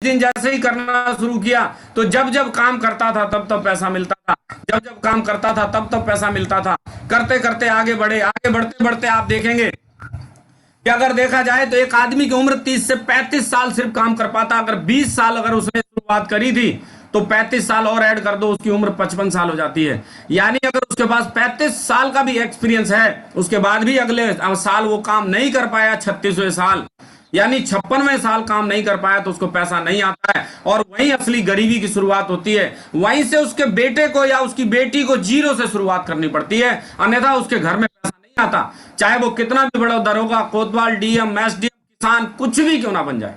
दिन जैसे ही करना शुरू किया तो जब जब काम करता था तब तब पैसा मिलता था, जब जब काम करता था तब तब पैसा मिलता था। करते करते आगे बढ़े, आगे बढ़ते बढ़ते आप देखेंगे कि अगर देखा जाए तो एक आदमी की उम्र 30 से 35 साल सिर्फ काम कर पाता। अगर 20 साल अगर उसने शुरुआत करी थी तो 35 साल और ऐड कर दो, उसकी उम्र 55 साल हो जाती है। यानी अगर उसके पास 35 साल का भी एक्सपीरियंस है, उसके बाद भी अगले साल वो काम नहीं कर पाया, 36वें साल यानी 56वें साल काम नहीं कर पाया, तो उसको पैसा नहीं आता है। और वहीं असली गरीबी की शुरुआत होती है। वहीं से उसके बेटे को या उसकी बेटी को जीरो से शुरुआत करनी पड़ती है, अन्यथा उसके घर में पैसा नहीं आता। चाहे वो कितना भी बड़ा दरोगा, कोतवाल, डीएम, एसडीएम, किसान, कुछ भी क्यों ना बन जाए,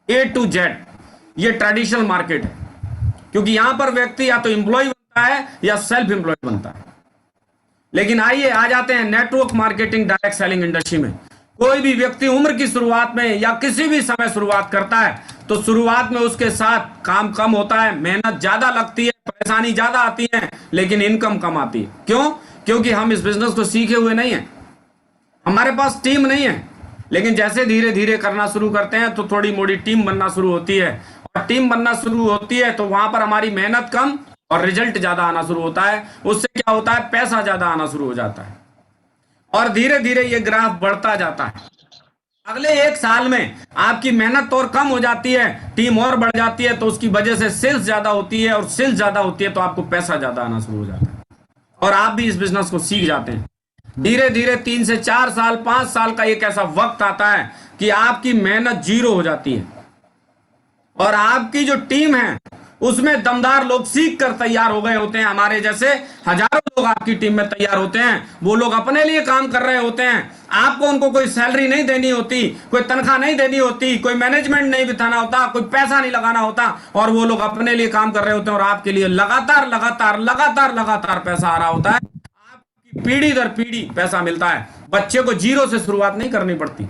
ए टू जेड। ये ट्रेडिशनल मार्केट है, क्योंकि यहां पर व्यक्ति या तो एम्प्लॉय बनता है या सेल्फ एम्प्लॉय बनता है। लेकिन आइए आ जाते हैं network marketing direct selling industry में। कोई भी व्यक्ति उम्र की शुरुआत में या किसी भी समय शुरुआत करता है तो शुरुआत में उसके साथ काम कम होता है, मेहनत ज्यादा लगती है, परेशानी ज्यादा आती है, लेकिन इनकम कम आती है। क्यों? क्योंकि हम इस बिजनेस को सीखे हुए नहीं है, हमारे पास टीम नहीं है। लेकिन जैसे धीरे धीरे करना शुरू करते हैं तो थोड़ी मोड़ी टीम बनना शुरू होती है, और टीम बनना शुरू होती है तो वहां पर हमारी मेहनत कम और रिजल्ट ज्यादा आना शुरू होता है। उससे क्या होता है, पैसा ज्यादा आना शुरू हो जाता है, और धीरे धीरे ये ग्राफ बढ़ता जाता है। अगले एक साल में आपकी मेहनत और कम हो जाती है, टीम और बढ़ जाती है, तो उसकी वजह से सेल्स ज्यादा होती है, और सेल्स ज्यादा होती है तो आपको पैसा ज्यादा आना शुरू हो जाता है, और आप भी इस बिजनेस को सीख जाते हैं। धीरे धीरे 3 से 4 साल, 5 साल का एक ऐसा वक्त आता है कि आपकी मेहनत जीरो हो जाती है, और आपकी जो टीम है उसमें दमदार लोग सीख कर तैयार हो गए होते हैं। हमारे जैसे हजारों लोग आपकी टीम में तैयार होते हैं। वो लोग अपने लिए काम कर रहे होते हैं, आपको उनको कोई सैलरी नहीं देनी होती, कोई तनख्वाह नहीं देनी होती, कोई मैनेजमेंट नहीं बिठाना होता, कोई पैसा नहीं लगाना होता, और वो लोग अपने लिए काम कर रहे होते हैं, और आपके लिए लगातार लगातार लगातार लगातार पैसा आ रहा होता है। आपकी पीढ़ी दर पीढ़ी पैसा मिलता है, बच्चे को जीरो से शुरुआत नहीं करनी पड़ती।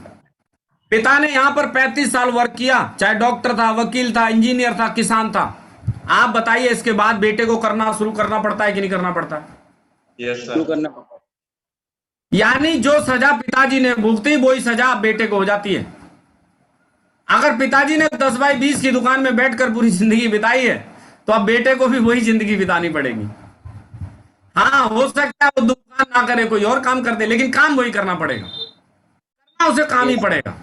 पिता ने यहां पर 35 साल वर्क किया, चाहे डॉक्टर था, वकील था, इंजीनियर था, किसान था। आप बताइए इसके बाद बेटे को करना शुरू करना पड़ता है कि नहीं करना पड़ता है? यस शुरू सर। करना पड़ता यानी जो सजा पिताजी ने भुगती वही सजा अब बेटे को हो जाती है। अगर पिताजी ने 10 बाई 20 की दुकान में बैठकर पूरी जिंदगी बिताई है तो अब बेटे को भी वही जिंदगी बितानी पड़ेगी। हाँ, हो सकता है वो दुकान ना करे, कोई और काम कर दे, लेकिन काम वही करना पड़ेगा, करना उसे काम है। ही यस। पड़ेगा।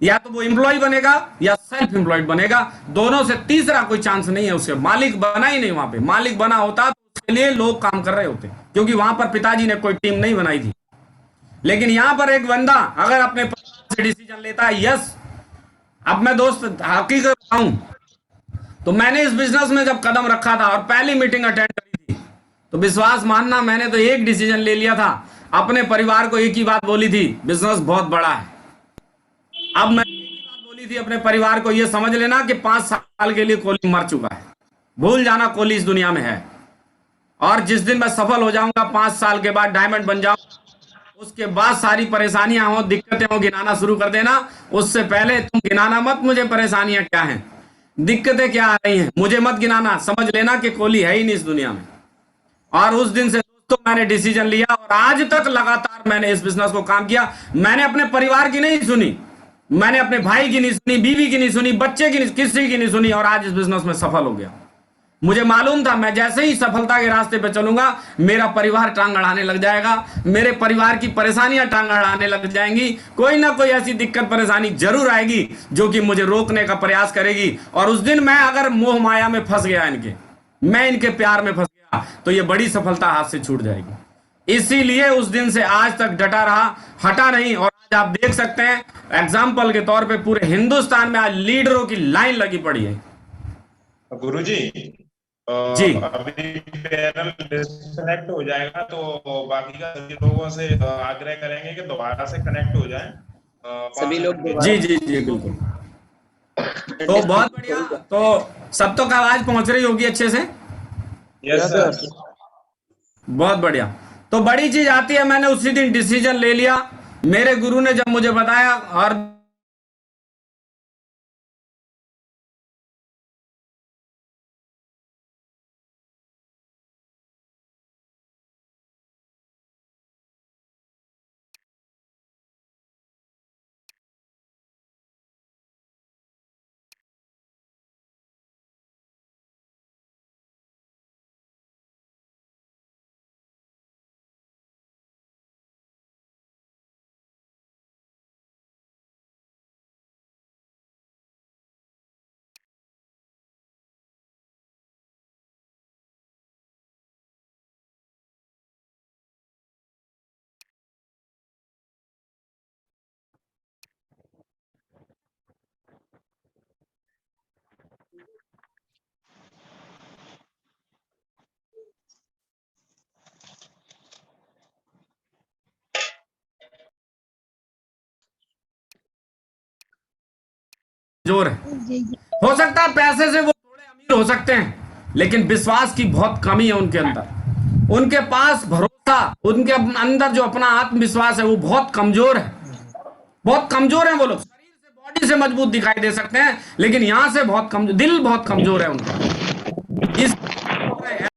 या तो वो एम्प्लॉय बनेगा या सेल्फ एम्प्लॉयड बनेगा, दोनों से तीसरा कोई चांस नहीं है। उसे मालिक बना ही नहीं, वहां पे मालिक बना होता तो उसके लिए लोग काम कर रहे होते, क्योंकि वहां पर पिताजी ने कोई टीम नहीं बनाई थी। लेकिन यहां पर एक बंदा अगर अपने परिवार से डिसीजन लेता है, यस, अब मैं दोस्त हकीकत बताऊं तो मैंने इस बिजनेस में जब कदम रखा था और पहली मीटिंग अटेंड करी थी, तो विश्वास मानना, मैंने तो एक डिसीजन ले लिया था। अपने परिवार को एक ही बात बोली थी, बिजनेस बहुत बड़ा है। अब मैं एक ही बात बोली थी अपने परिवार को, ये समझ लेना कि 5 साल के लिए कोहली मर चुका है, भूल जाना कोहली इस दुनिया में है। और जिस दिन मैं सफल हो जाऊंगा, 5 साल के बाद डायमंड बन जाऊंगा, उसके बाद सारी परेशानियां हो, दिक्कतें हो, गिनाना शुरू कर देना। उससे पहले तुम गिनाना मत मुझे परेशानियां क्या हैं, दिक्कतें क्या आ रही हैं, मुझे मत गिनाना। समझ लेना कि कोहली है ही नहीं इस दुनिया में। और उस दिन से दोस्तों मैंने डिसीजन लिया, और आज तक लगातार मैंने इस बिजनेस को काम किया। मैंने अपने परिवार की नहीं सुनी, मैंने अपने भाई की नहीं सुनी, बीवी की नहीं सुनी, बच्चे की नहीं, किसी की नहीं सुनी, और आज इस बिजनेस में सफल हो गया। मुझे मालूम था मैं जैसे ही सफलता के रास्ते पे चलूंगा, मेरा परिवार टांग अड़ाने लग जाएगा, मेरे परिवार की परेशानियां टांग अड़ाने लग जाएंगी, कोई ना कोई ऐसी दिक्कत परेशानी जरूर आएगी जो कि मुझे रोकने का प्रयास करेगी। और उस दिन मैं अगर मोह माया में फंस गया, इनके, मैं इनके प्यार में फंस गया, तो ये बड़ी सफलता हाथ से छूट जाएगी। इसीलिए उस दिन से आज तक डटा रहा, हटा नहीं। और आज आप देख सकते हैं एग्जाम्पल के तौर पे पूरे हिंदुस्तान में आज लीडरों की लाइन लगी पड़ी है। गुरुजी, जी, अभी पैनल डिस्कनेक्ट हो जाएगा तो बाकी का सभी लोगों से आग्रह करेंगे कि दोबारा से कनेक्ट हो जाएं पाँच सभी लोग मिनट के दोबारा जी, लिए। जी, जी, बिल्कुल। तो बहुत डिस्कनेक्ट बढ़िया। हो गया। तो सब तक आवाज पहुंच रही होगी अच्छे से? Yes yes sir. सर। बहुत बढ़िया। तो बड़ी चीज आती है, मैंने उसी दिन डिसीजन ले लिया। मेरे गुरु ने जब मुझे बताया, और कमजोर है। हो सकता है पैसे से वो थोड़े अमीर हो सकते हैं, लेकिन विश्वास की बहुत कमी है उनके अंदर। उनके पास भरोसा, उनके अंदर जो अपना आत्मविश्वास है वो बहुत कमजोर है, बहुत कमजोर है वो लोग। शरीर से, बॉडी से मजबूत दिखाई दे सकते हैं, लेकिन यहां से बहुत कमजोर, दिल बहुत कमजोर है उनका।